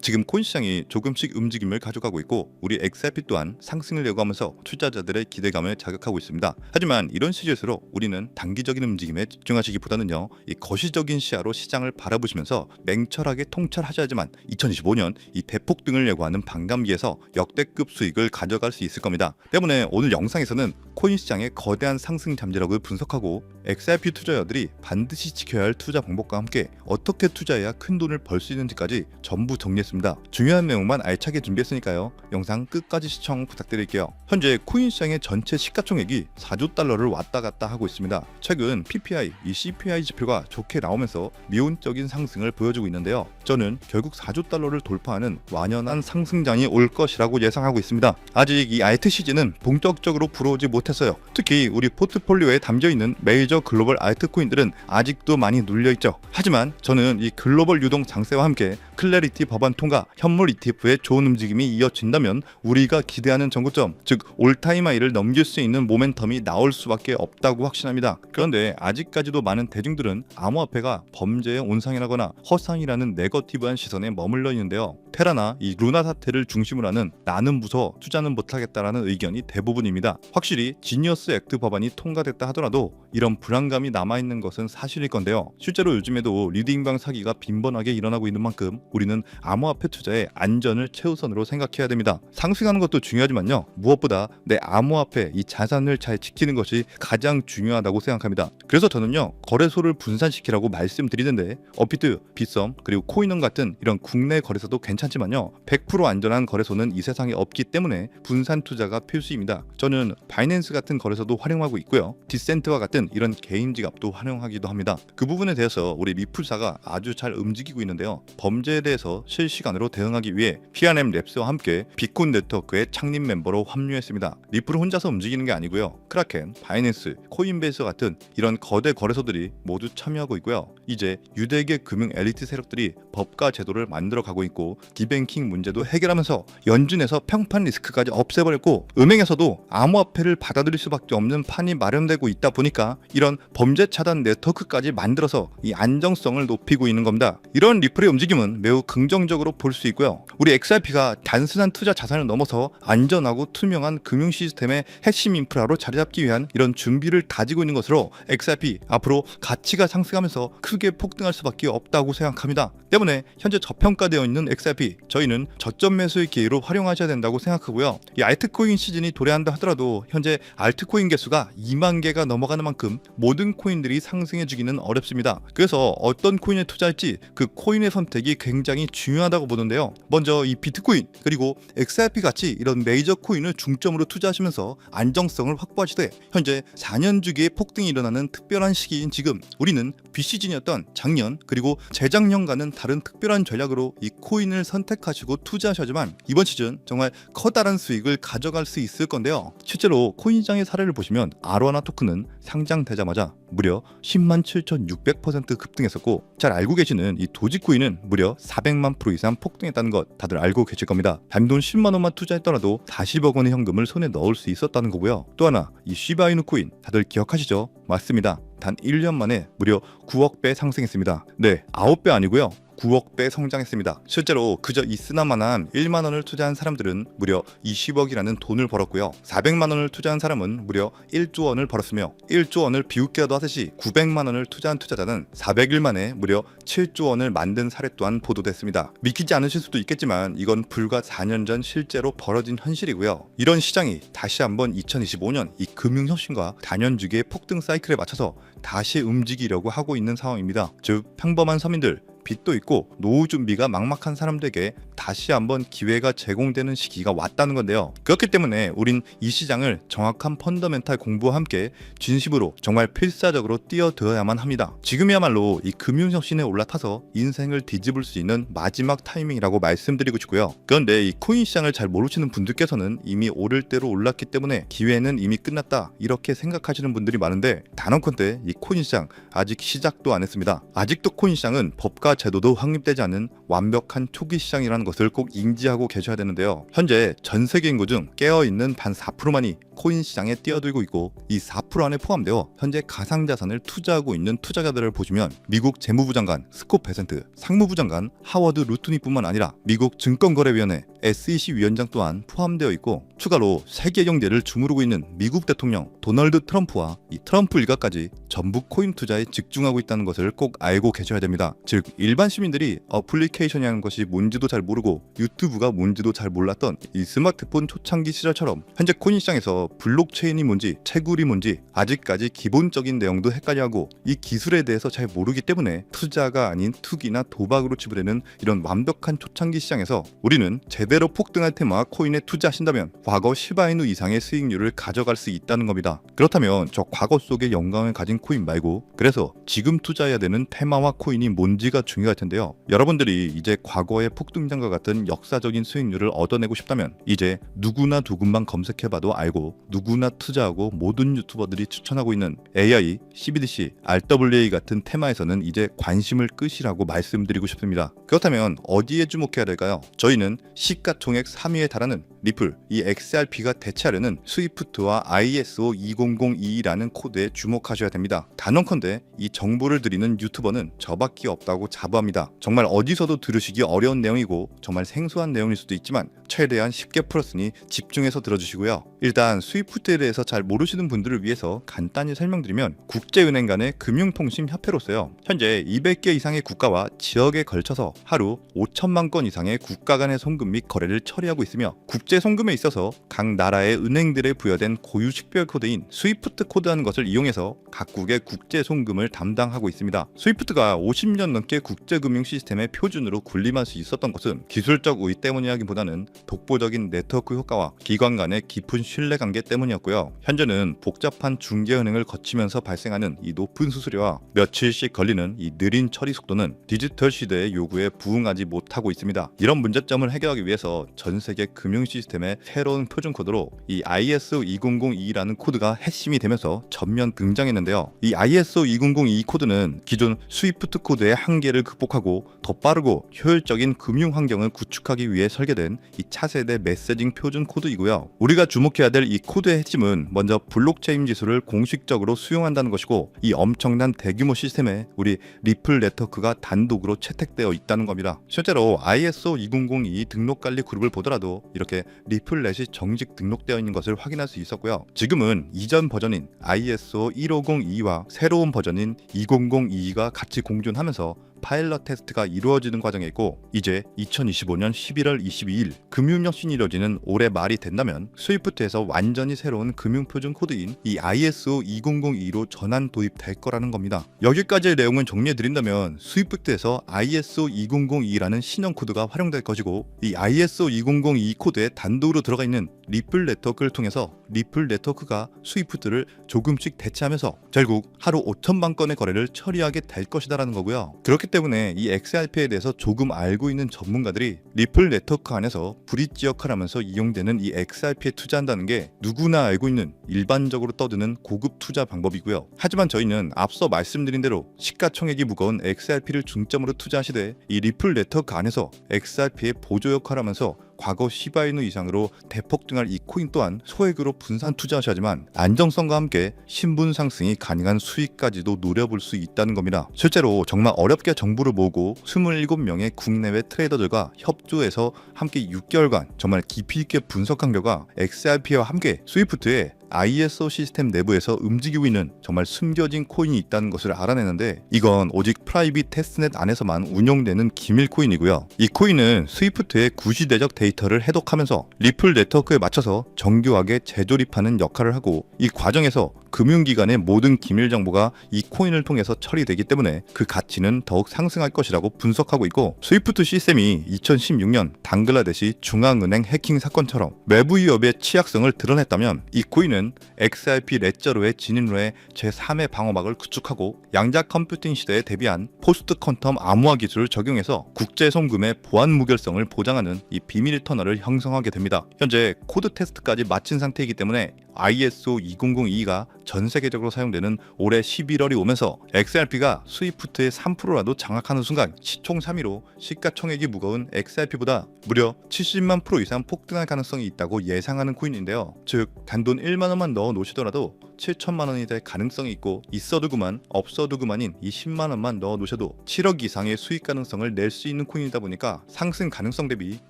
지금 코인 시장이 조금씩 움직임을 가져가고 있고 우리 XRP 또한 상승을 예고하면서 투자자들의 기대감을 자극하고 있습니다. 하지만 이런 시기일수록 우리는 단기적인 움직임에 집중하시기보다는요, 이 거시적인 시야로 시장을 바라보시면서 맹철하게 통찰하셔야지만 2025년 이 대폭등을 예고하는 반감기에서 역대급 수익을 가져갈 수 있을 겁니다. 때문에 오늘 영상에서는 코인 시장의 거대한 상승 잠재력을 분석하고 XRP 투자자들이 반드시 지켜야 할 투자 방법과 함께 어떻게 투자해야 큰 돈을 벌 수 있는지까지 전부 정리했습니다. 중요한 내용만 알차게 준비했으니까요. 영상 끝까지 시청 부탁드릴게요. 현재 코인 시장의 전체 시가총액이 4조 달러를 왔다 갔다 하고 있습니다. 최근 PPI, 이 CPI 지표가 좋게 나오면서 미온적인 상승을 보여주고 있는데요. 저는 결국 4조 달러를 돌파하는 완연한 상승장이 올 것이라고 예상하고 있습니다. 아직 이 알트 시즌은 본격적으로 불어오지 못했어요. 특히 우리 포트폴리오에 담겨있는 메이저 글로벌 알트코인들은 아직도 많이 눌려있죠. 하지만 저는 이 글로벌 유동 장세와 함께 클래리티 법안 통과, 현물 ETF의 좋은 움직임이 이어진다면 우리가 기대하는 정고점, 즉 올타임 하이를 넘길 수 있는 모멘텀이 나올 수밖에 없다고 확신합니다. 그런데 아직까지도 많은 대중들은 암호화폐가 범죄의 온상이라거나 허상이라는 네거티브한 시선에 머물러 있는데요. 테라나 이 루나 사태를 중심으로 하는 나는 무서워 투자는 못하겠다라는 의견이 대부분입니다. 확실히 지니어스 액트 법안이 통과됐다 하더라도 이런 불안감이 남아있는 것은 사실일 건데요. 실제로 요즘에도 리딩방 사기가 빈번하게 일어나고 있는 만큼 우리는 암호화폐 투자의 안전을 최우선으로 생각해야 됩니다. 상승하는 것도 중요하지만요, 무엇보다 내 암호화폐 이 자산을 잘 지키는 것이 가장 중요하다고 생각합니다. 그래서 저는요, 거래소를 분산시키라고 말씀드리는데 업비트, 빗썸, 그리고 코인원 같은 이런 국내 거래소도 괜찮지만요, 100% 안전한 거래소는 이 세상에 없기 때문에 분산 투자가 필수입니다. 저는 바이낸스 같은 거래소도 활용하고 있고요, 디센트와 같은 이런 개인 지갑도 활용하기도 합니다. 그 부분에 대해서 우리 미풀사가 아주 잘 움직이고 있는데요, 범죄에 대해서 실시간으로 대응하기 위해 P&M 랩스와 함께 비콘 네트워크의 창립 멤버로 합류했습니다. 리플은 혼자서 움직이는 게 아니고요, 크라켄, 바이낸스, 코인베이스 같은 이런 거대 거래소들이 모두 참여하고 있고요. 이제 유대계 금융 엘리트 세력들이 법과 제도를 만들어가고 있고 디뱅킹 문제도 해결하면서 연준에서 평판 리스크까지 없애버렸고 은행에서도 암호화폐를 받아들일 수밖에 없는 판이 마련되고 있다 보니까 이런 범죄 차단 네트워크까지 만들어서 이 안정성을 높이고 있는 겁니다. 이런 리플의 움직임은 매우 긍정적으로 볼 수 있고요. 우리 XRP가 단순한 투자 자산을 넘어서 안전하고 투명한 금융 시스템의 핵심 인프라로 자리 잡기 위한 이런 준비를 다지고 있는 것으로 XRP 앞으로 가치가 상승하면서 크게 폭등할 수밖에 없다고 생각합니다. 때문에 현재 저평가되어 있는 XRP, 저희는 저점 매수의 기회로 활용하셔야 된다고 생각하고요. 이 알트코인 시즌이 도래한다 하더라도 현재 알트코인 개수가 2만 개가 넘어가는 만큼 모든 코인들이 상승해주기는 어렵습니다. 그래서 어떤 코인에 투자할지 그 코인의 선택이 굉장히 중요하다고 보는데요. 먼저 이 비트코인 그리고 XRP 같이 이런 메이저 코인을 중점으로 투자하시면서 안정성을 확보하시되 현재 4년 주기의 폭등이 일어나는 특별한 시기인 지금 우리는 비시즌이었던 작년 그리고 재작년과는 다른 특별한 전략으로 이 코인을 선택하시고 투자하셔야지만 이번 시즌 정말 커다란 수익을 가져갈 수 있을 건데요. 실제로 코인시장의 사례를 보시면 아로하나 토큰은 상장되자마자 무려 107,600% 급등했었고 잘 알고 계시는 이 도지코인은 무려 400만 % 이상 폭등했다는 것 다들 알고 계실 겁니다. 단돈 10만 원만 투자했더라도 40억 원의 현금을 손에 넣을 수 있었다는 거고요. 또 하나 이 시바이누 코인 다들 기억하시죠? 맞습니다. 단 1년 만에 무려 9억 배 상승했습니다. 네, 9배 아니고요. 9억 배 성장했습니다. 실제로 그저 있으나마나 1만 원을 투자한 사람들은 무려 20억이라는 돈을 벌었고요. 400만 원을 투자한 사람은 무려 1조 원을 벌었으며 1조 원을 비웃기라도 하듯이 900만 원을 투자한 투자자는 400일 만에 무려 7조 원을 만든 사례 또한 보도됐습니다. 믿기지 않으실 수도 있겠지만 이건 불과 4년 전 실제로 벌어진 현실이고요. 이런 시장이 다시 한번 2025년 이 금융혁신과 단연주기의 폭등 사이클에 맞춰서 다시 움직이려고 하고 있는 상황입니다. 즉 평범한 서민들, 빚도 있고 노후 준비가 막막한 사람들에게 다시 한번 기회가 제공되는 시기가 왔다는 건데요. 그렇기 때문에 우린 이 시장을 정확한 펀더멘탈 공부와 함께 진심으로 정말 필사적으로 뛰어들어야만 합니다. 지금이야말로 이 금융혁신에 올라타서 인생을 뒤집을 수 있는 마지막 타이밍이라고 말씀드리고 싶고요. 그런데 이 코인 시장을 잘 모르시는 분들께서는 이미 오를 대로 올랐기 때문에 기회는 이미 끝났다 이렇게 생각하시는 분들이 많은데 단언컨대 이 코인 시장 아직 시작도 안 했습니다. 아직도 코인 시장은 법과 제도도 확립되지 않은 완벽한 초기 시장이라는 것을 꼭 인지하고 계셔야 되는데요. 현재 전 세계 인구 중 깨어있는 반 4%만이 코인 시장에 뛰어들고 있고 이 4% 안에 포함되어 현재 가상자산을 투자하고 있는 투자자들을 보시면 미국 재무부 장관 스콧 베센트, 상무부 장관 하워드 루트니뿐만 아니라 미국 증권거래위원회 SEC 위원장 또한 포함되어 있고, 추가로 세계 경제를 주무르고 있는 미국 대통령 도널드 트럼프와 이 트럼프 일가까지 전부 코인 투자에 집중하고 있다는 것을 꼭 알고 계셔야 됩니다. 즉 일반 시민들이 어플리케이션이라는 것이 뭔지도 잘 모르고 유튜브가 뭔지도 잘 몰랐던 이 스마트폰 초창기 시절처럼 현재 코인 시장에서 블록체인이 뭔지 채굴이 뭔지 아직까지 기본적인 내용도 헷갈려하고 이 기술에 대해서 잘 모르기 때문에 투자가 아닌 투기나 도박으로 치부되는 이런 완벽한 초창기 시장에서 우리는 제대로 폭등할 테마 코인에 투자하신다면 과거 시바이누 이상의 수익률을 가져갈 수 있다는 겁니다. 그렇다면 저 과거 속의 영광을 가진 코인 말고 그래서 지금 투자해야 되는 테마와 코인이 뭔지가 중요할 텐데요. 여러분들이 이제 과거의 폭등장과 같은 역사적인 수익률을 얻어내고 싶다면 이제 누구나 조금만 검색해봐도 알고 누구나 투자하고 모든 유튜버들이 추천하고 있는 AI, CBDC, RWA 같은 테마에서는 이제 관심을 끄시라고 말씀드리고 싶습니다. 그렇다면 어디에 주목해야 될까요? 저희는 시가총액 3위에 달하는 리플, 이 XRP가 대체하려는 스위프트와 ISO 20022라는 코드에 주목하셔야 됩니다. 단언컨대 이 정보를 드리는 유튜버는 저밖에 없다고 자부합니다. 정말 어디서도 들으시기 어려운 내용이고 정말 생소한 내용일 수도 있지만 최대한 쉽게 풀었으니 집중해서 들어주시고요. 일단 스위프트에 대해서 잘 모르시는 분들을 위해서 간단히 설명드리면 국제은행 간의 금융통신협회로서요, 현재 200개 이상의 국가와 지역에 걸쳐서 하루 5천만 건 이상의 국가 간의 송금 및 거래를 처리하고 있으며 국제 송금에 있어서 각 나라의 은행들에 부여된 고유 식별 코드인 스위프트 코드라는 것을 이용해서 각국의 국제 송금을 담당하고 있습니다. 스위프트가 50년 넘게 국제금융 시스템의 표준으로 군림할 수 있었던 것은 기술적 우위 때문이라기보다는 독보적인 네트워크 효과와 기관 간의 깊은 신뢰관계 때문이었고요. 현재는 복잡한 중개은행을 거치면서 발생하는 이 높은 수수료와 며칠씩 걸리는 이 느린 처리 속도는 디지털 시대의 요구에 부응하지 못하고 있습니다. 이런 문제점을 해결하기 위해서 전 세계 금융 시스템의 새로운 표준 코드로 이 ISO 2002라는 코드가 핵심이 되면서 전면 등장했는데요. 이 ISO 2002 코드는 기존 스위프트 코드의 한계를 극복하고 더 빠르고 효율적인 금융 환경을 구축하기 위해 설계된 이 차세대 메시징 표준 코드이고요. 우리가 주목해야 될 이 코드의 핵심은 먼저 블록체인 기술을 공식적으로 수용한다는 것이고, 이 엄청난 대규모 시스템에 우리 리플 네트워크가 단독으로 채택되어 있다는 겁니다. 실제로 ISO 2002 등록 관리 그룹을 보더라도 이렇게 리플넷이 정식 등록되어 있는 것을 확인할 수 있었고요. 지금은 이전 버전인 ISO 1502와 새로운 버전인 2002가 같이 공존하면서 파일럿 테스트가 이루어지는 과정에 있고, 이제 2025년 11월 22일 금융혁신이 이루어지는 올해 말이 된다면 스위프트에서 완전히 새로운 금융표준 코드인 이 ISO 2002로 전환 도입될 거라는 겁니다. 여기까지의 내용을 정리해드린다면 스위프트에서 ISO 2002라는 신형 코드가 활용될 것이고, 이 ISO 2002 코드에 단독으로 들어가 있는 리플 네트워크를 통해서 리플 네트워크가 스위프트를 조금씩 대체하면서 결국 하루 5천만 건의 거래를 처리하게 될 것이다라는 거고요. 그렇기 때문에 이 XRP에 대해서 조금 알고 있는 전문가들이 리플 네트워크 안에서 브릿지 역할을 하면서 이용되는 이 XRP에 투자한다는 게 누구나 알고 있는 일반적으로 떠드는 고급 투자 방법이고요. 하지만 저희는 앞서 말씀드린 대로 시가총액이 무거운 XRP를 중점으로 투자하시되 이 리플 네트워크 안에서 XRP의 보조 역할을 하면서 과거 시바이누 이상으로 대폭등할 이 코인 또한 소액으로 분산 투자하셔야지만 안정성과 함께 신분 상승이 가능한 수익까지도 노려볼 수 있다는 겁니다. 실제로 정말 어렵게 정보를 모으고 27명의 국내외 트레이더들과 협조해서 함께 6개월간 정말 깊이 있게 분석한 결과 XRP와 함께 스위프트에 ISO 시스템 내부에서 움직이고 있는 정말 숨겨진 코인이 있다는 것을 알아내는데, 이건 오직 프라이빗 테스트넷 안에서만 운영되는 기밀 코인이고요. 이 코인은 스위프트의 구시대적 데이터를 해독하면서 리플 네트워크에 맞춰서 정교하게 재조립하는 역할을 하고, 이 과정에서 금융기관의 모든 기밀 정보가 이 코인을 통해서 처리되기 때문에 그 가치는 더욱 상승할 것이라고 분석하고 있고, 스위프트 시스템이 2016년 방글라데시 중앙은행 해킹 사건처럼 외부 위협의 취약성을 드러냈다면 이 코인은 XRP 레저로의 진입로에 제3의 방어막을 구축하고 양자 컴퓨팅 시대에 대비한 포스트 퀀텀 암호화 기술을 적용해서 국제 송금의 보안 무결성을 보장하는 이 비밀 터널을 형성하게 됩니다. 현재 코드 테스트까지 마친 상태이기 때문에 ISO 2002가 전 세계적으로 사용되는 올해 11월이 오면서 XRP가 스위프트의 3%라도 장악하는 순간 시총 3위로 시가총액이 무거운 XRP보다 무려 70만 프로 이상 폭등할 가능성이 있다고 예상하는 코인인데요. 즉 단돈 1만 원만 넣어 놓으시더라도 7천만 원이 될 가능성이 있고, 있어도 그만 없어도 그만인 이 10만 원만 넣어 놓으셔도 7억 이상의 수익 가능성을 낼 수 있는 코인이다 보니까 상승 가능성 대비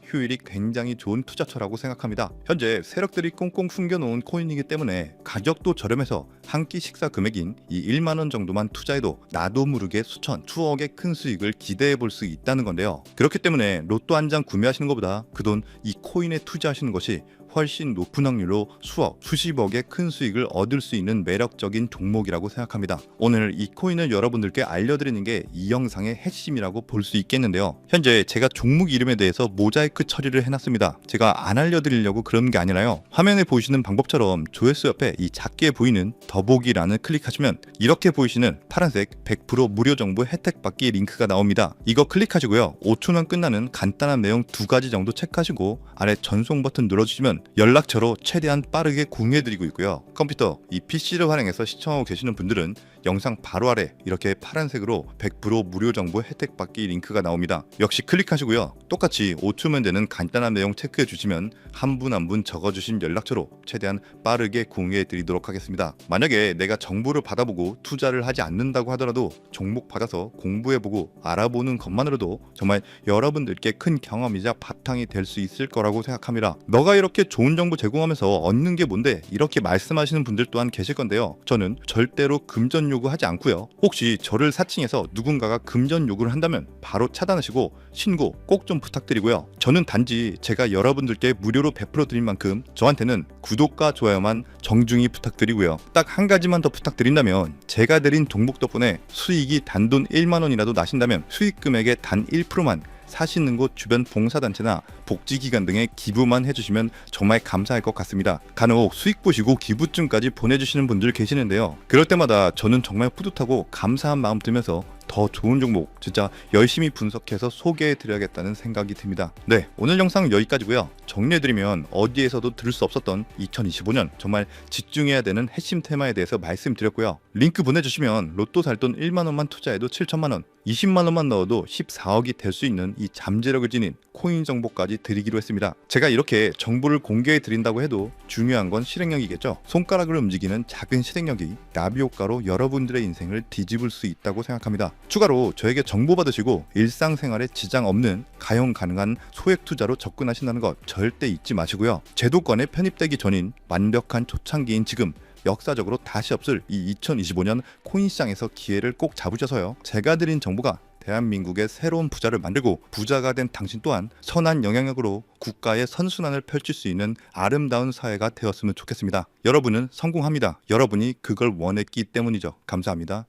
효율이 굉장히 좋은 투자처라고 생각합니다. 현재 세력들이 꽁꽁 숨겨놓은 코인이기 때문에 가격도 저렴해서 한 끼 식사 금액인 이 1만 원 정도만 투자해도 나도 모르게 수천, 수억의 큰 수익을 기대해 볼 수 있다는 건데요. 그렇기 때문에 로또 한 장 구매하시는 것보다 그 돈 이 코인에 투자하시는 것이 훨씬 높은 확률로 수억, 수십억의 큰 수익을 얻을 수 있는 매력적인 종목이라고 생각합니다. 오늘 이 코인을 여러분들께 알려드리는 게 이 영상의 핵심이라고 볼 수 있겠는데요. 현재 제가 종목 이름에 대해서 모자이크 처리를 해놨습니다. 제가 안 알려드리려고 그런 게 아니라요. 화면에 보이시는 방법처럼 조회수 옆에 이 작게 보이는 더보기란을 클릭하시면 이렇게 보이시는 파란색 100% 무료 정보 혜택 받기 링크가 나옵니다. 이거 클릭하시고요. 5초면 끝나는 간단한 내용 2가지 정도 체크하시고 아래 전송 버튼 눌러주시면 연락처로 최대한 빠르게 공유해드리고 있고요. 컴퓨터, 이 PC를 활용해서 시청하고 계시는 분들은 영상 바로 아래 이렇게 파란색으로 100% 무료 정보 혜택 받기 링크가 나옵니다. 역시 클릭하시고요. 똑같이 5초면 되는 간단한 내용 체크해 주시면 한 분 한 분 적어주신 연락처로 최대한 빠르게 공유해 드리도록 하겠습니다. 만약에 내가 정보를 받아보고 투자를 하지 않는다고 하더라도 종목 받아서 공부해보고 알아보는 것만으로도 정말 여러분들께 큰 경험이자 바탕이 될 수 있을 거라고 생각합니다. 너가 이렇게 좋은 정보 제공하면서 얻는 게 뭔데? 이렇게 말씀하시는 분들 또한 계실 건데요. 저는 절대로 금전 요구하지 않고요. 혹시 저를 사칭해서 누군가가 금전 요구를 한다면 바로 차단하시고 신고 꼭 좀 부탁드리고요. 저는 단지 제가 여러분들께 무료로 베풀어 드린 만큼 저한테는 구독과 좋아요만 정중히 부탁드리고요. 딱 한 가지만 더 부탁드린다면, 제가 드린 종목 덕분에 수익이 단돈 1만 원이라도 나신다면 수익 금액의 단 1%만 사시는 곳 주변 봉사단체나 복지기관 등에 기부만 해주시면 정말 감사할 것 같습니다. 간혹 수익 보시고 기부증까지 보내주시는 분들 계시는데요. 그럴 때마다 저는 정말 뿌듯하고 감사한 마음 들면서 더 좋은 종목 진짜 열심히 분석해서 소개해드려야겠다는 생각이 듭니다. 네, 오늘 영상 여기까지고요. 정리해드리면 어디에서도 들을 수 없었던 2025년 정말 집중해야 되는 핵심 테마에 대해서 말씀드렸고요. 링크 보내주시면 로또 살 돈 1만 원만 투자해도 7천만 원, 20만 원만 넣어도 14억이 될 수 있는 이 잠재력을 지닌 코인 정보까지 드리기로 했습니다. 제가 이렇게 정보를 공개해 드린다고 해도 중요한 건 실행력이겠죠. 손가락을 움직이는 작은 실행력이 나비 효과로 여러분들의 인생을 뒤집을 수 있다고 생각합니다. 추가로 저에게 정보 받으시고 일상생활에 지장 없는 가용 가능한 소액 투자로 접근하신다는 것 절대 잊지 마시고요. 제도권에 편입되기 전인 완벽한 초창기인 지금 역사적으로 다시 없을 이 2025년 코인 시장에서 기회를 꼭 잡으셔서요. 제가 드린 정보가 대한민국의 새로운 부자를 만들고 부자가 된 당신 또한 선한 영향력으로 국가의 선순환을 펼칠 수 있는 아름다운 사회가 되었으면 좋겠습니다. 여러분은 성공합니다. 여러분이 그걸 원했기 때문이죠. 감사합니다.